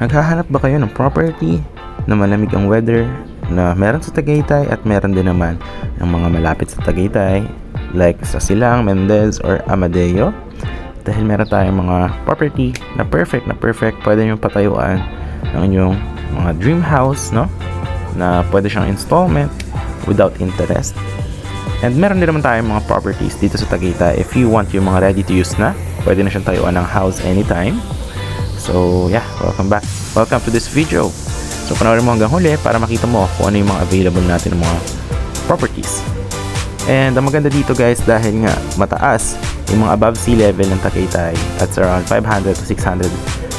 Naghahanap ba kayo ng property na malamig ang weather, na meron sa Tagaytay at meron din naman ng mga malapit sa Tagaytay like sa Silang, Mendez or Amadeo? Dahil meron tayong mga property na perfect pwede nyo patayuan ng inyong mga dream house, no? Na pwede siyang installment without interest. And meron din naman tayong mga properties dito sa Tagaytay if you want yung mga ready to use na, pwede na siyang tayuan ng house anytime. So yeah, welcome back. Welcome to this video. So panoorin mo hanggang huli para makita mo kung ano yung mga available natin ng mga properties. And ang maganda dito guys, dahil nga mataas yung mga above sea level ng Tagaytay, at around 500 to 600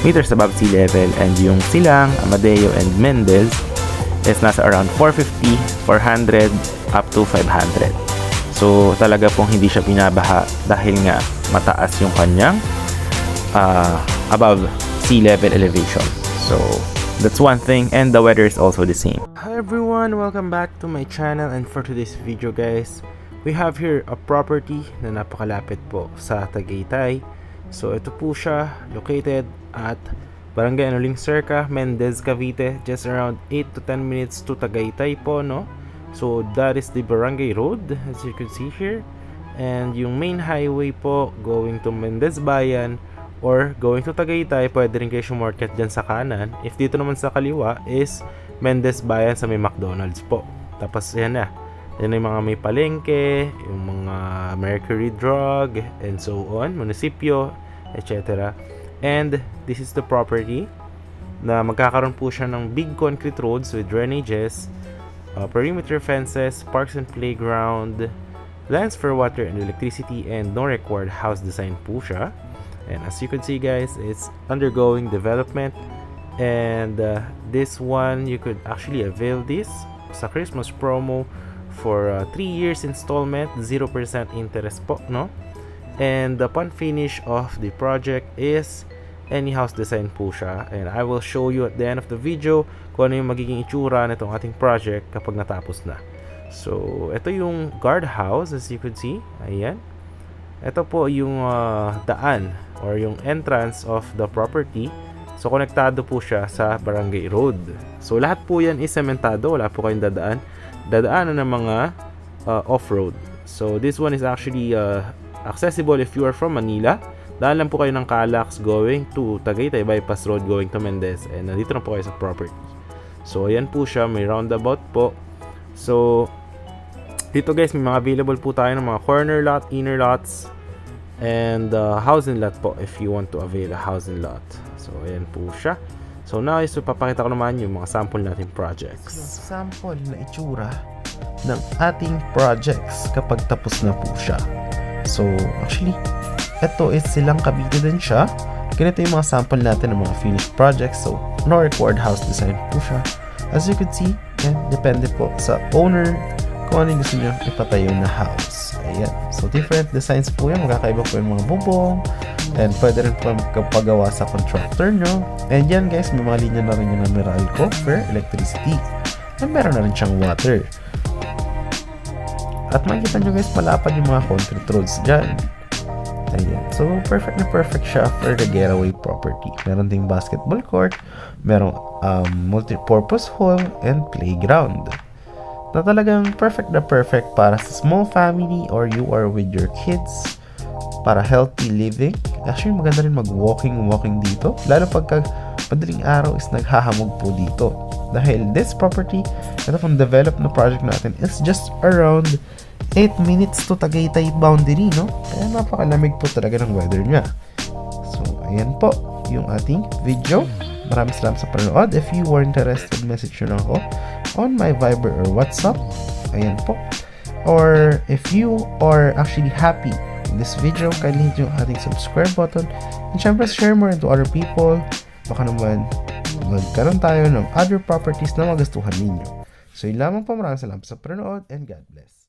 meters above sea level, and yung Silang, Amadeo and Mendez is nasa around 450, 400 up to 500. So talaga pong hindi siya binabaha dahil nga mataas yung kanyang above sea level elevation. So that's one thing, and the weather is also the same. Hi everyone, welcome back to my channel, and for today's video guys, we have here a property na napakalapit po sa Tagaytay. So ito po siya, located at Barangay Anuling Cerca, Mendez, Cavite, just around 8 to 10 minutes to Tagaytay po, no? So that is the Barangay Road as you can see here, and yung main highway po going to Mendez Bayan or going to Tagaytay, pwede rin kayo shortcut dyan sa kanan. If dito naman sa kaliwa is Mendez Bayan sa may McDonald's po. Tapos yan na, yan yung mga may palengke, yung mga Mercury Drug and so on, munisipyo, etc. And this is the property na magkakaroon po siya ng big concrete roads with drainages, perimeter fences, parks and playground, lands for water and electricity, and no required house design po siya. And as you can see guys, it's undergoing development, and this one you could actually avail this sa Christmas promo for 3 years installment, 0% interest po, no? And upon finish of the project is any house design po siya, and I will show you at the end of the video kung ano yung magiging itsura nitong ating project kapag natapos na. So ito yung guardhouse as you could see, ayan. Ito po yung daan or yung entrance of the property. So konektado po siya sa Barangay Road. So lahat po yan is sementado, wala po kayong dadaanan ng mga off-road. So this one is actually accessible if you are from Manila. Daan lang po kayo ng Calax going to Tagaytay bypass road going to Mendez, and nandito na po kayo sa property. So ayan po siya, may roundabout po. So dito guys, may mga available po tayo ng mga corner lot, inner lots, and housing lot po if you want to avail a housing lot. So ayan po siya. So now is papakita ko naman yung mga sample natin projects. Yung sample na itsura ng ating projects kapag tapos na po siya. So actually, ito is Silang Cavite din siya. Ganito yung mga sample natin ng mga finished projects. So no required house design po siya. As you can see, yan, depende po sa owner kung ano yung gusto nyo ipatayo na house. Ayan. So different designs po yan. Magkakaiba po yung mga bubong, and pwede rin po magpagawa sa contractor nyo. And yan guys, may mga linya na rin yung Meralco for electricity, and meron na rin siyang water. At makikita nyo guys, malapad yung mga concrete roads dyan. Ayan. So perfect na perfect siya for the getaway property. Meron ding basketball court, merong multi-purpose hall and playground, na talagang perfect na perfect para sa small family or you are with your kids, para healthy living. Actually maganda rin mag-walking dito, lalo pagka madaling araw is naghahamog po dito. Dahil this property, ito pong develop na project natin, is just around 8 minutes to Tagaytay boundary, no? Kaya napakalamig po talaga ng weather niya. So ayan po yung ating video. Maraming salamat sa panonood. If you were interested, message nyo lang ako on my Viber or WhatsApp. Ayan po. Or if you are actually happy in this video, kindly hit yung ating subscribe button. And syempre, share more into other people. Baka naman magkaroon tayo ng other properties na magustuhan ninyo. So yun lamang po. Maraming salamat sa panonood, and God bless.